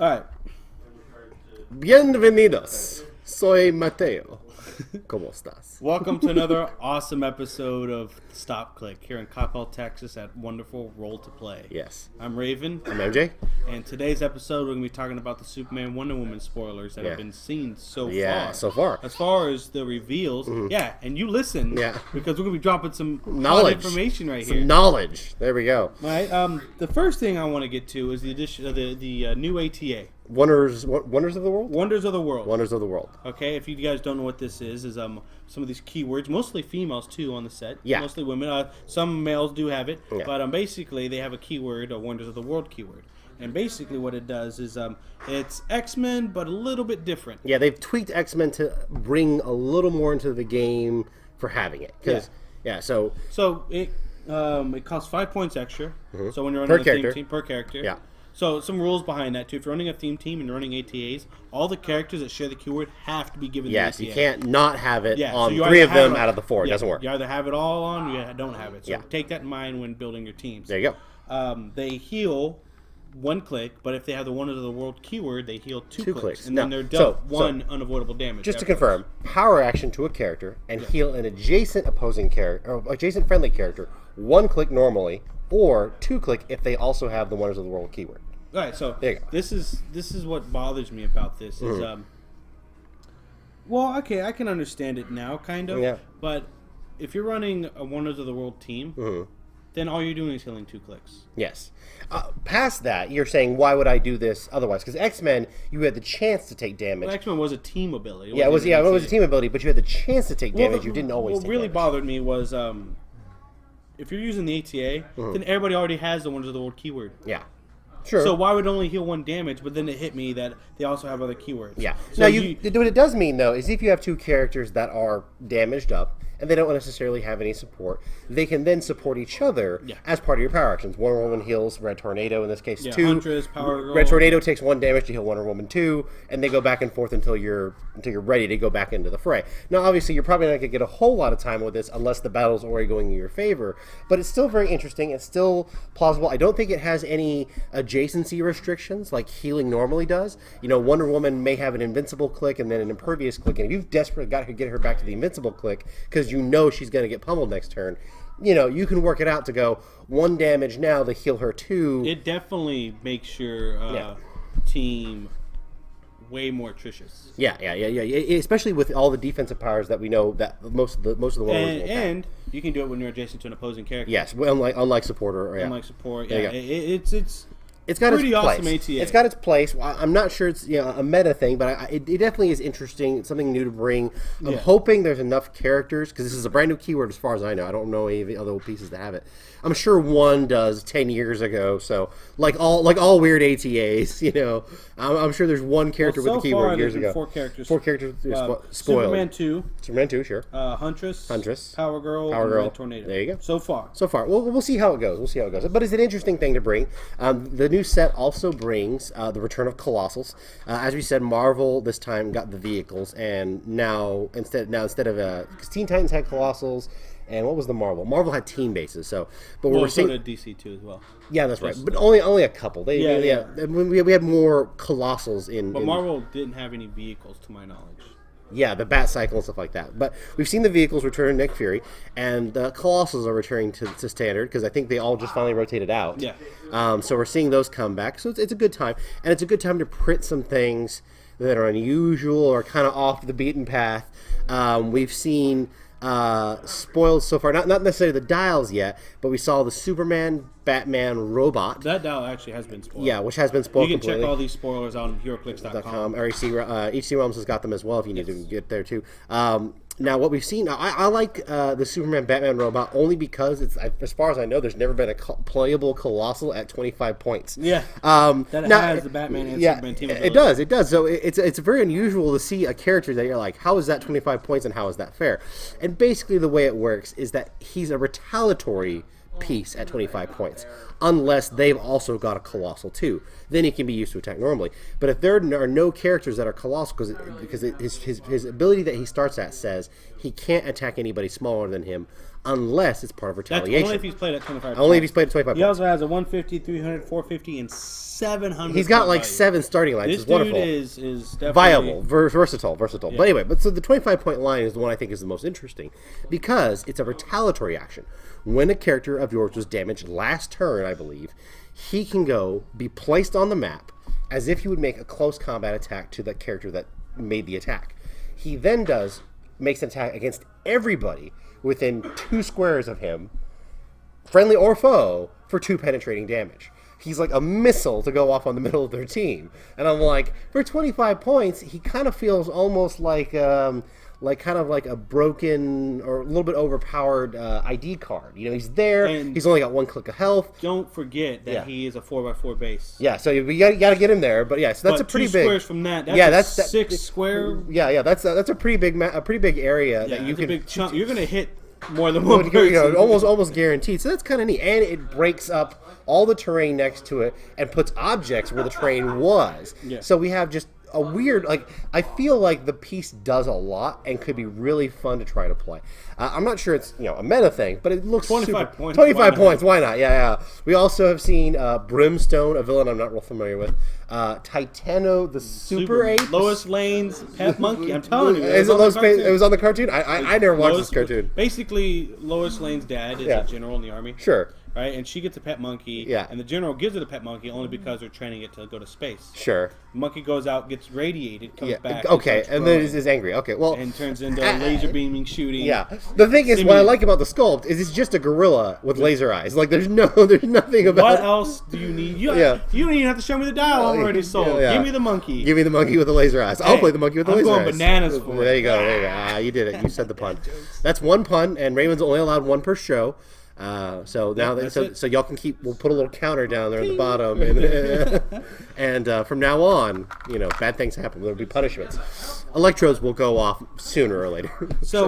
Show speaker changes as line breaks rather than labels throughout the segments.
Alright.
Bienvenidos. Soy Mateo. ¿Cómo estás?
Welcome to another awesome episode of Stop Click here in Coppell, Texas at wonderful Roll to Play.
Yes.
I'm Raven.
I'm MJ.
And today's episode we're going to be talking about the Superman Wonder Woman spoilers that have been seen so far.
So far.
As far as the reveals, and you listen.
Yeah.
Because we're going to be dropping some
knowledge
information right
some
here.
Knowledge. There we go.
All right. The first thing I want to get to is the addition of the new ATA.
Wonders of the World?
Wonders of the World.
Wonders of the World.
Okay, if you guys don't know what this is some of these keywords, mostly females too on the set.
Yeah.
Mostly women. Some males do have it,
yeah.
But basically they have a keyword, a Wonders of the World keyword. And basically what it does is it's X-Men, but a little bit different.
Yeah, they've tweaked X-Men to bring a little more into the game for having it. So
it costs 5 points extra. So when you're
Per
running a
character.
theme team per character.
Yeah.
So some rules behind that too. If you're running a theme team and you're running ATAs, all the characters that share the keyword have to be given the ATA.
you can't not have it on
so you
3 of
either have
them
it
out of the 4. It doesn't work.
You either have it all on or you don't have it. So
Yeah.
take that in mind when building your teams.
There you
go. They heal 1 click, but if they have the Wonders of the World keyword, they heal 2 clicks. And then they're dealt 1 unavoidable damage.
Just to confirm, power action to a character and heal an adjacent opposing character or adjacent friendly character 1 click normally, or 2 click if they also have the Wonders of the World keyword.
All right, so
There you go.
this is what bothers me about this is well, okay, I can understand it now, kind of.
Yeah.
But if you're running a Wonders of the World team, then all you're doing is healing 2 clicks.
Yes. Past that, you're saying, why would I do this otherwise? Because X-Men, you had the chance to take damage.
Well, X-Men was a team ability.
It was a team ability, but you had the chance to take damage. You didn't always
What
take
really
damage.
bothered me was if you're using the ATA, then everybody already has the Wonders of the World keyword.
Yeah. Sure.
So why would it only heal 1 damage, but then it hit me that they also have other keywords?
Yeah.
So
Now, what it does mean, though, is if you have 2 characters that are damaged up, and they don't necessarily have any support, they can then support each other as part of your power actions. Wonder Woman heals Red Tornado, in this case, 2.
Huntress, Power Girl.
Red Tornado takes 1 damage to heal Wonder Woman 2, and they go back and forth until you're ready to go back into the fray. Now, obviously, you're probably not going to get a whole lot of time with this unless the battle's already going in your favor, but it's still very interesting. It's still plausible. I don't think it has any adjacency restrictions like healing normally does. You know, Wonder Woman may have an invincible click and then an impervious click, and if you've desperately got to get her back to the invincible click because you know she's going to get pummeled next turn, you know, you can work it out to go 1 damage now to heal her 2.
It definitely makes your team way more atrocious.
Yeah. Especially with all the defensive powers that we know that most of the Wonder Woman will have.
And you can do it when you're adjacent to an opposing character.
Yes, unlike supporter.
Unlike support,
There
yeah.
you go.
It's
got
pretty
its place.
awesome ATA.
It's got its place. I'm not sure it's a meta thing, but it definitely is interesting. It's something new to bring. I'm hoping there's enough characters because this is a brand new keyword as far as I know. I don't know any of the other pieces that have it. I'm sure one does 10 years ago. So like all weird ATAs, you know, I'm sure there's one character with the keyword years ago.
4 characters.
4 characters spoiled.
Superman 2.
Superman 2, sure.
Huntress.
Power Girl.
And Red Tornado.
There you go.
So far.
We'll see how it goes. But it's an interesting thing to bring. The new set also brings the return of Colossals. As we said, Marvel this time got the vehicles, and now instead of because Teen Titans had Colossals, and what was the Marvel? Marvel had team bases. So, but we're seeing
DC too as well.
Yeah, that's right. But only a couple. We had more Colossals in.
But Marvel didn't have any vehicles, to my knowledge.
Yeah, the Bat Cycle and stuff like that. But we've seen the vehicles return to Nick Fury, and the Colossals are returning to standard because I think they all just finally rotated out.
Yeah.
So we're seeing those come back. So it's a good time, and it's a good time to print some things that are unusual or kind of off the beaten path. We've seen spoiled so far, not necessarily the dials yet, but we saw the Superman Batman robot.
That dial actually has been spoiled.
Yeah, which has been spoiled.
You can
completely.
check all these spoilers on HeroClix.com.
Or EC Realms has got them as well if you need to get there too. Now, what we've seen, I like the Superman Batman robot only because it's, as far as I know, there's never been a playable Colossal at 25 points.
Yeah. That has the Batman and Superman team ability.
It does. So it's very unusual to see a character that you're like, how is that 25 points and how is that fair? And basically the way it works is that he's a retaliatory piece at 25 points, unless they've also got a Colossal too. Then he can be used to attack normally. But if there are no characters that are Colossal, because his ability that he starts at says he can't attack anybody smaller than him unless it's part of retaliation.
That's only if he's played at 25 points.
Only if he's played at 25 points.
He also has a 150, 300, 450, and 700.
He's got like 7 starting lines.
This
it's wonderful.
dude is definitely...
Viable, versatile.
Yeah.
But anyway, so the 25-point line is the one I think is the most interesting because it's a retaliatory action. When a character of yours was damaged last turn, I believe, he can be placed on the map as if he would make a close combat attack to the character that made the attack. He then makes an attack against everybody within 2 squares of him, friendly or foe, for 2 penetrating damage. He's like a missile to go off on the middle of their team. And I'm like, for 25 points, he kind of feels almost like kind of like a broken or a little bit overpowered ID card. You know, he's there. And he's only got 1 click of health.
Don't forget that he is a 4x4 base.
Yeah, so you got to get him there. But yeah, so that's a pretty big.
2 squares from that. That's a 6 square.
Yeah, that's a pretty big area that you can.
A big chunk. You're gonna hit more than one person.
You know, almost guaranteed. So that's kind of neat, and it breaks up all the terrain next to it and puts objects where the terrain was. Yeah. So we have just a weird, I feel like the piece does a lot and could be really fun to try to play. I'm not sure it's a meta thing, but it looks
25 points.
25 points, why not? Yeah. We also have seen Brimstone, a villain I'm not real familiar with. Titano, the Super Ape.
Lois Lane's pet monkey. I'm telling you.
Is it Lois? It was on the cartoon. I never watched this cartoon.
Basically, Lois Lane's dad is a general in the army.
Sure.
Right, and she gets a pet monkey, and the general gives it a pet monkey only because they're training it to go to space.
Sure.
The monkey goes out, gets radiated, comes back.
Okay, and then is angry. Okay, well,
and turns into laser beaming shooting.
Yeah. The thing is, what I like about the sculpt is it's just a gorilla with laser eyes. Like there's nothing about.
What else do you need? You don't even have to show me the dial. I'm already sold.
Yeah.
Give me the monkey.
Give me the monkey with the laser eyes. I'll play the monkey with the laser eyes.
I'm going bananas for it.
There you go. You did it. You said the pun. That's 1 pun, and Raven's only allowed 1 per show. So y'all can we'll put a little counter down there at the bottom, and from now on, bad things happen. There'll be punishments. Electrodes will go off sooner or later.
So,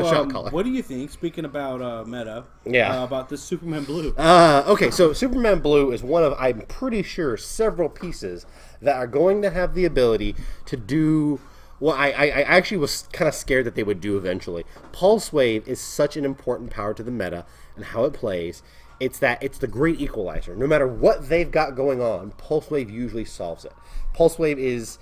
what do you think? Speaking about meta, about this Superman Blue.
Okay, so Superman Blue is one of, I'm pretty sure, several pieces that are going to have the ability to do. Well, I actually was kind of scared that they would do eventually. Pulse Wave is such an important power to the meta and how it plays. It's the great equalizer. No matter what they've got going on, Pulse Wave usually solves it. Pulse Wave is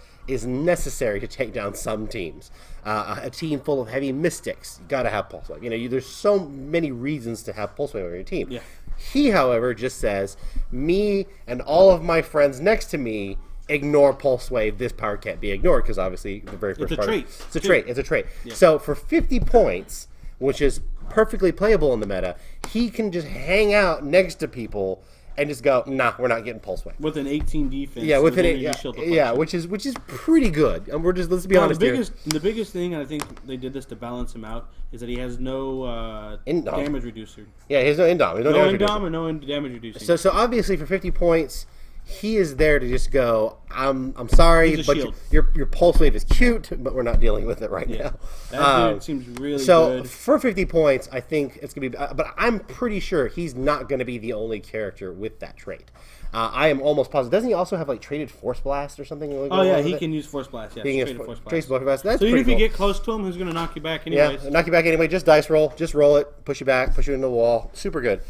necessary to take down some teams. A team full of heavy mystics, you got to have Pulse Wave. There's so many reasons to have Pulse Wave on your team.
Yeah.
He, however, just says, me and all of my friends next to me ignore Pulse Wave. This power can't be ignored because obviously the very first part. It's a trait. Yeah. So for 50 points, which is perfectly playable in the meta, he can just hang out next to people and just go, nah, we're not getting Pulse Wave.
With an 18 defense.
Yeah, which is pretty good. And let's be honest here.
The biggest thing, and I think they did this to balance him out, is that he has no damage reducer.
Yeah, he has no indom.
No indom and no damage reducer.
So obviously for 50 points, he is there to just go, I'm sorry, but your Pulse Wave is cute, but we're not dealing with it right now.
That dude seems really good.
So for 50 points, I think it's going to be, but I'm pretty sure he's not going to be the only character with that trait. I am almost positive. Doesn't he also have traded Force Blast or something?
He can use Force Blast. Yeah,
Force Blast. That's
so even if you get close to him, who's going to knock you back anyways?
Yeah, knock you back anyway. Just dice roll. Just roll it. Push you back. Push you into the wall. Super good.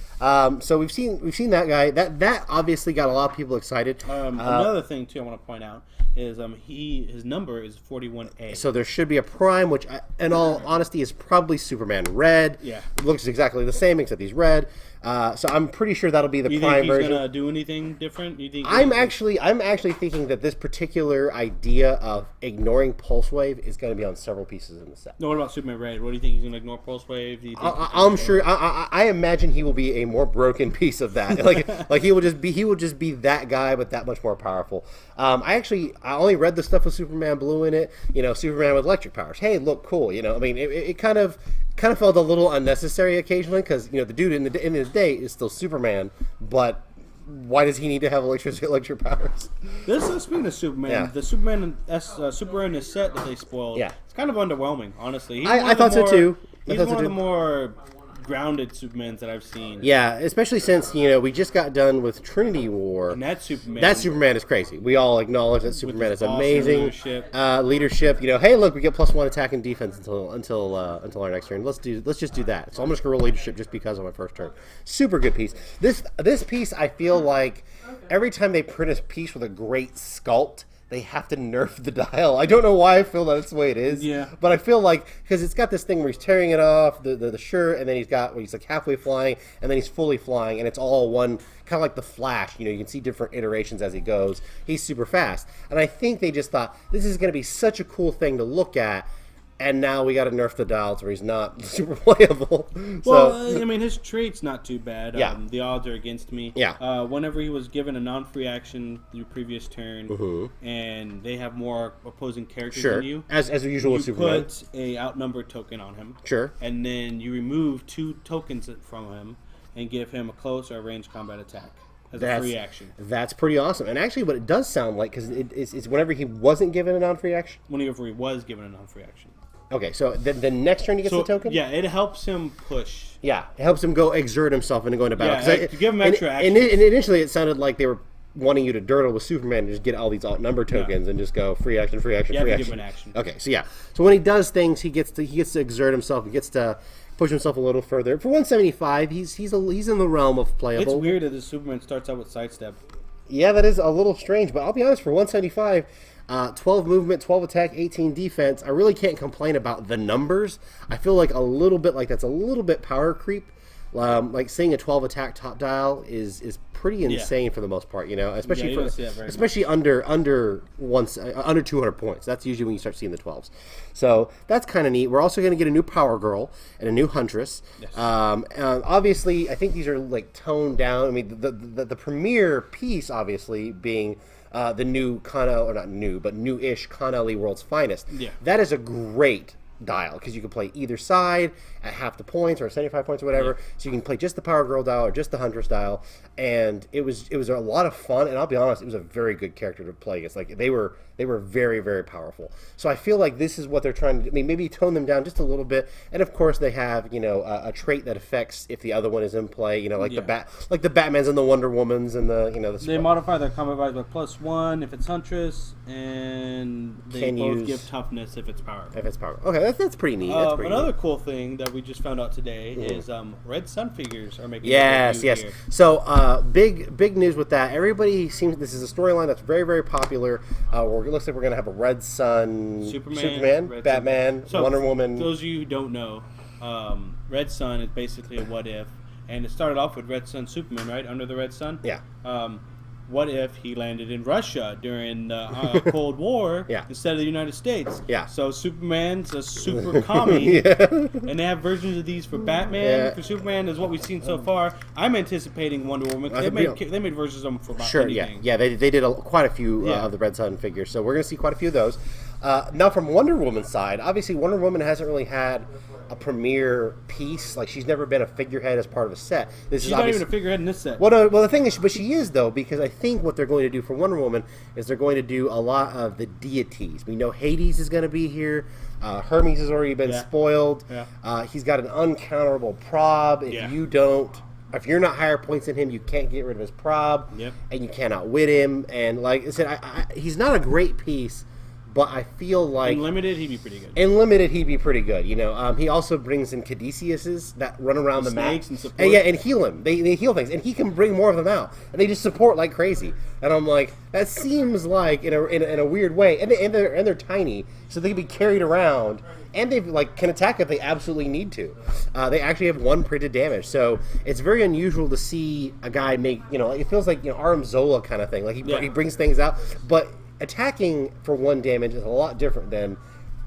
So we've seen that guy. That obviously got a lot of people excited.
Another thing too, I want to point out is his number is 41A.
So there should be a prime, which in all honesty is probably Superman Red.
Yeah,
it looks exactly the same except he's red. So I'm pretty sure that'll be the prime version.
You think he's gonna do anything different?
I'm actually thinking that this particular idea of ignoring Pulse Wave is going to be on several pieces in the set.
No, what about Superman Red? What do you think he's gonna ignore Pulse Wave?
I'm sure. I imagine he will be a more broken piece of that. like he will just be that guy, but that much more powerful. I only read the stuff with Superman Blue in it. Superman with electric powers. Hey, look cool. I mean, it kind of felt a little unnecessary occasionally because the dude in the end of the day is still Superman, but why does he need to have electric powers?
Speaking of Superman, the Superman Super in the set that they spoiled, it's kind of underwhelming, honestly.
I thought so too.
He's one of the more grounded Supermans that I've seen.
Yeah, especially since, we just got done with Trinity War.
And that Superman.
That Superman is crazy. We all acknowledge that Superman is amazing.
Leadership.
Leadership. Hey, look, we get +1 attack and defense until our next turn. Let's just do that. So I'm just gonna roll leadership just because of my first turn. Super good piece. This piece, I feel like every time they print a piece with a great sculpt, they have to nerf the dial. I don't know why I feel that's the way it is.
Yeah.
But I feel like, because it's got this thing where he's tearing it off, the shirt, and then he's like halfway flying, and then he's fully flying, and it's all one, kind of like the Flash. You can see different iterations as he goes. He's super fast. And I think they just thought, this is going to be such a cool thing to look at, and now we got to nerf the dial to where he's not super playable.
Well, his trait's not too bad.
Yeah.
The odds are against me.
Yeah.
Whenever he was given a non-free action the previous turn, and they have more opposing characters than you,
as usual with Superman.
You put a outnumbered token on him.
Sure.
And then you remove 2 tokens from him and give him a close or ranged combat attack. A free action.
That's pretty awesome. And actually, what it does sound like, because it's whenever he wasn't given a non-free action?
Whenever he was given a non-free action.
Okay, so the next turn he gets the token?
Yeah, it helps him push.
Yeah, it helps him go exert himself into going to battle.
Yeah, to give him extra action.
And initially it sounded like they were wanting you to dirtle with Superman and just get all these outnumbered tokens and just go free action, free action, free action.
Give him an action.
Okay, so yeah. So when he does things, he gets to exert himself. He gets to push himself a little further. For 175, he's in the realm of playable.
It's weird that the Superman starts out with sidestep.
Yeah, that is a little strange, but I'll be honest, for 175, 12 movement, 12 attack, 18 defense, I really can't complain about the numbers. I feel like that's a little bit power creep. Like seeing a 12 attack top dial is pretty insane for the most part, especially under 200 points. That's usually when you start seeing the 12s. So that's kind of neat. We're also going to get a new Power Girl and a new Huntress.
Yes.
Obviously, I think these are like toned down. I mean, the premier piece obviously being the new new-ish Connelly World's Finest.
Yeah.
That is a great dial because you can play either side at half the points or 75 points or whatever. Yeah. So you can play just the Power Girl dial or just the Huntress dial, and it was a lot of fun. And I'll be honest, it was a very good character to play. It's like they were very, very powerful. So I feel like this is what they're trying to do. I mean, maybe tone them down just a little bit. And of course, they have a trait that affects if the other one is in play. The Batmans and the Wonder Womans and
they modify their combat vibes by +1 if it's Huntress, and they both give toughness if it's Power.
Okay, that's pretty neat.
Another cool thing that we just found out today is Red Sun figures are making
yes.
Here.
So big news with that. Everybody seems this is a storyline that's very, very popular. It looks like we're gonna have a Red Sun, Superman,
Red
Batman,
Sun.
Wonder Woman.
For those of you who don't know, Red Sun is basically a what if, and it started off with Red Sun Superman, right, under the Red Sun.
Yeah.
What if he landed in Russia during the Cold War instead of the United States?
Yeah.
So Superman's a super commie, and they have versions of these for Batman, for Superman, is what we've seen so far. I'm anticipating Wonder Woman. They made versions of them for about anything.
Yeah. They did quite a few of the Red Sun figures, so we're going to see quite a few of those. Now, from Wonder Woman's side, obviously Wonder Woman hasn't really had a premier piece. Like, she's never been a figurehead as part of a set.
She's not even a figurehead in this set.
Well, the thing is, but she is, though, because I think what they're going to do for Wonder Woman is they're going to do a lot of the deities. We know Hades is going to be here. Hermes has already been spoiled. Yeah. He's got an uncounterable prob. If you're not higher points than him, you can't get rid of his prob, and you can't outwit him. And like I said, he's not a great piece, but I feel like
in limited he'd be pretty good.
He also brings in Caduceuses that run around the map
and support.
And heal him. They heal things, and he can bring more of them out, and they just support like crazy. And I'm like, that seems like in a weird way, and they're tiny, so they can be carried around, and they can attack if they absolutely need to. They actually have 1 printed damage, so it's very unusual to see a guy make it feels like Aram Zola kind of thing. Like he brings things out, but attacking for 1 damage is a lot different than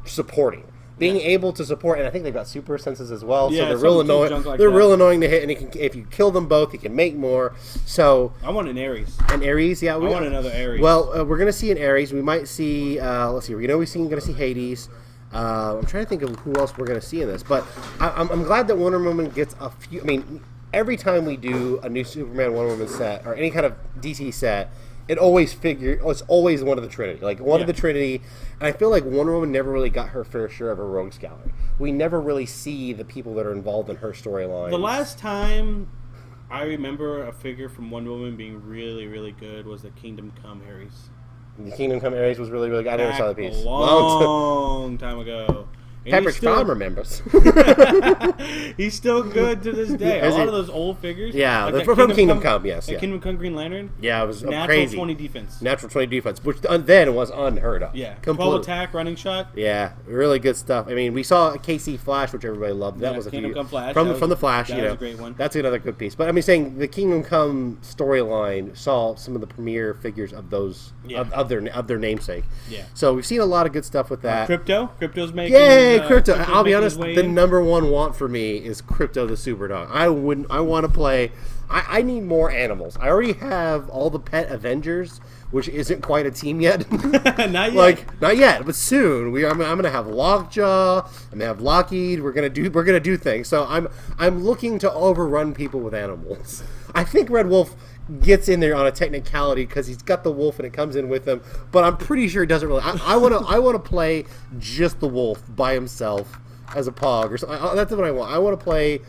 supporting. Being able to support, and I think they've got super senses as well, so they're real annoying. Real annoying to hit, and if you kill them both, you can make more. So
I want an Ares.
An Ares, yeah.
I want another Ares.
Well, we're gonna see an Ares. We might see. Let's see. We're gonna see Hades. I'm trying to think of who else we're gonna see in this, but I'm glad that Wonder Woman gets a few. I mean, every time we do a new Superman Wonder Woman set or any kind of DC set, it's always one of the Trinity. Like, one of the Trinity, and I feel like Wonder Woman never really got her fair share of a rogues gallery. We never really see the people that are involved in her storyline.
The last time I remember a figure from Wonder Woman being really, really good was the Kingdom Come Ares.
The Kingdom Come Ares was really, really good. I never saw the piece.
A long time ago.
Pepperidge Farm remembers.
He's still good to this day. A lot of those old figures.
Yeah, like from Kingdom Come, yes.
That Kingdom Come Green Lantern.
Yeah, it was
natural
crazy.
20 defense.
Natural 20 defense, which then was unheard of.
Yeah, 12 attack, running shot.
Yeah, really good stuff. I mean, we saw KC Flash, which everybody loved. That was a
Kingdom Come Flash.
From the Flash.
That was a great one.
That's another good piece. But I mean, saying the Kingdom Come storyline saw some of the premier figures of those of their namesake. Yeah. So we've seen a lot of good stuff with that.
Crypto's making.
Yay, Crypto! I'll be honest, the number one want for me is Crypto the Super Dog. I want to play. I need more animals. I already have all the pet Avengers, which isn't quite a team yet.
Not yet.
Not yet, but soon. I'm gonna have Lockjaw. I'm gonna have Lockheed. We're gonna do things. So I'm looking to overrun people with animals. I think Red Wolf gets in there on a technicality because he's got the wolf and it comes in with him, but I'm pretty sure it doesn't really. I want to play just the wolf by himself as a pog or something. That's what I want. I want to play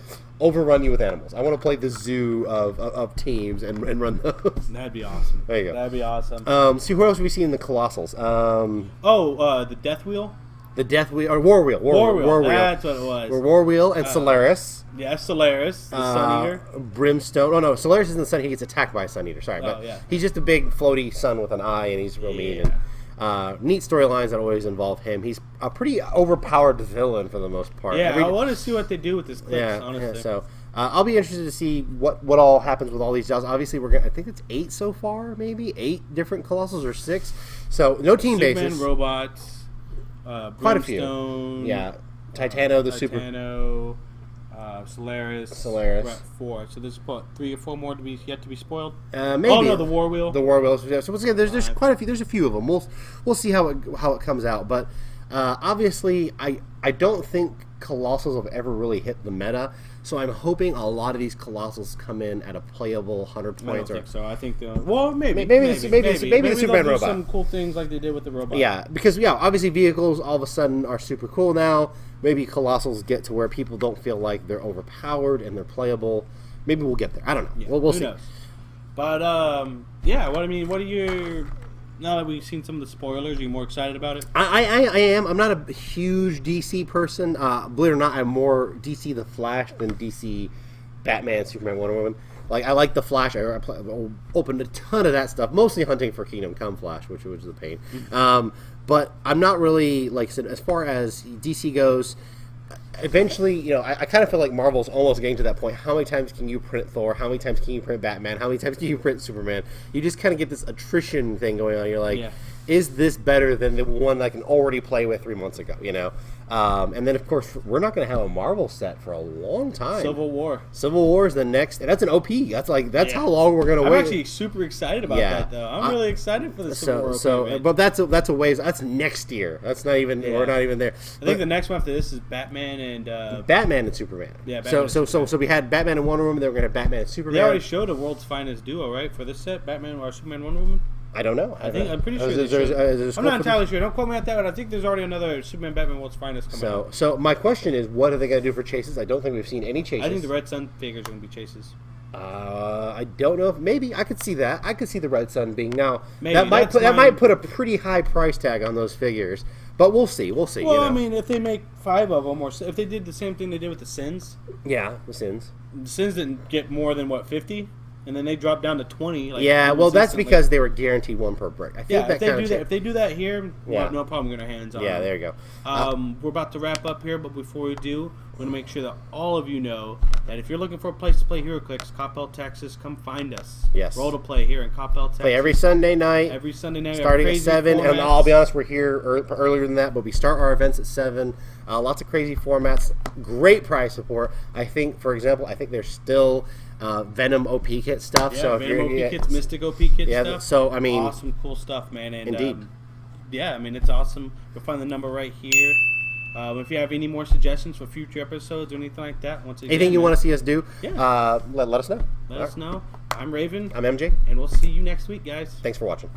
overrun you with animals. I want to play the zoo of teams and run those.
That'd be awesome.
There you go.
That'd be awesome.
See, who else have we seen in the Colossals?
The Death Wheel.
The Death Wheel or War Wheel. War Wheel.
That's what it was.
War Wheel and Solaris.
Yeah, Solaris, the Sun Eater.
Brimstone. Oh no, Solaris isn't the Sun. He gets attacked by a Sun Eater. Sorry, but he's just a big floaty sun with an eye, and he's real mean. And, neat storylines that always involve him. He's a pretty overpowered villain for the most part.
Yeah, I want to see what they do with this clix, honestly.
Yeah, so I'll be interested to see what all happens with all these jobs. Obviously, I think it's 8 so far, maybe 8 different Colossals or 6. So no team
Superman,
bases.
Robots.
Quite a few. Yeah, Titano, Super.
Solaris.
We're
at 4. So there's what, 3 or 4 more yet to be spoiled.
Maybe.
Oh no, the War Wheel.
The War Wheel. So once again, there's quite a few. There's a few of them. We'll see how it comes out. But obviously, I don't think Colossals have ever really hit the meta. So I'm hoping a lot of these Colossals come in at a playable 100 points.
I don't think so. I think maybe
the Superman robot.
Some cool things like they did with the robot.
Yeah, because obviously vehicles all of a sudden are super cool now. Maybe Colossals get to where people don't feel like they're overpowered and they're playable. Maybe we'll get there. I don't know.
Yeah,
we'll see.
Knows? But what are your now that we've seen some of the spoilers, are you more excited about it?
I am. I'm not a huge DC person. Believe it or not, I'm more DC The Flash than DC Batman, Superman, Wonder Woman. Like, I like The Flash. I opened a ton of that stuff, mostly hunting for Kingdom Come Flash, which was a pain. But I'm not really, like I said, as far as DC goes, eventually, I kind of feel like Marvel's almost getting to that point. How many times can you print Thor? How many times can you print Batman? How many times can you print Superman? You just kind of get this attrition thing going on. You're like, is this better than the one I can already play with 3 months ago? And then, of course, we're not going to have a Marvel set for a long time.
Civil War is
the next, and that's an OP. That's how long we're going to wait.
I'm actually super excited about that, though. I'm really excited for the Civil War OP.
But that's a ways. That's next year. That's not even. We're not even there.
I think the next one after this is Batman and
Superman.
Yeah.
So we had Batman and Wonder Woman. Then we're going to have Batman and Superman.
They already showed a world's finest duo, right, for this set, Batman or Superman, Wonder Woman.
I don't know.
I'm pretty sure. I'm not entirely sure. Don't quote me on that, but I think there's already another Superman, Batman, World's Finest coming out.
So my question is, what are they going to do for chases? I don't think we've seen any chases.
I think the Red Sun figures are going to be chases.
I don't know. Maybe I could see that. I could see the Red Sun being now.
Maybe
that might put a pretty high price tag on those figures. But we'll see.
Well, I mean, if they make 5 of them, or if they did the same thing they did with the Sins.
Yeah, the Sins.
The Sins didn't get more than 50. And then they dropped down to 20.
That's because they were guaranteed 1 per brick. I think
if they do that here, we'll have no problem getting our hands on them.
Yeah, there you
go. We're about to wrap up here, but before we do, we're going to make sure that all of you know that if you're looking for a place to play HeroClix, Coppell, Texas, come find us.
Yes.
Roll to play here in Coppell, Texas.
Play every Sunday night. Starting at 7. And I'll be honest, we're here earlier than that, but we start our events at 7. Lots of crazy formats. Great prize support. I think, for example, there's still Venom OP kit stuff.
Yeah,
so
Venom OP kits, Mystic OP kit stuff.
So, I mean,
awesome, cool stuff, man. And,
indeed.
It's awesome. You'll find the number right here. If you have any more suggestions for future episodes or anything like that,
anything you want to see us do,
let
let us know.
Let us know. I'm Raven.
I'm MJ.
And we'll see you next week, guys.
Thanks for watching.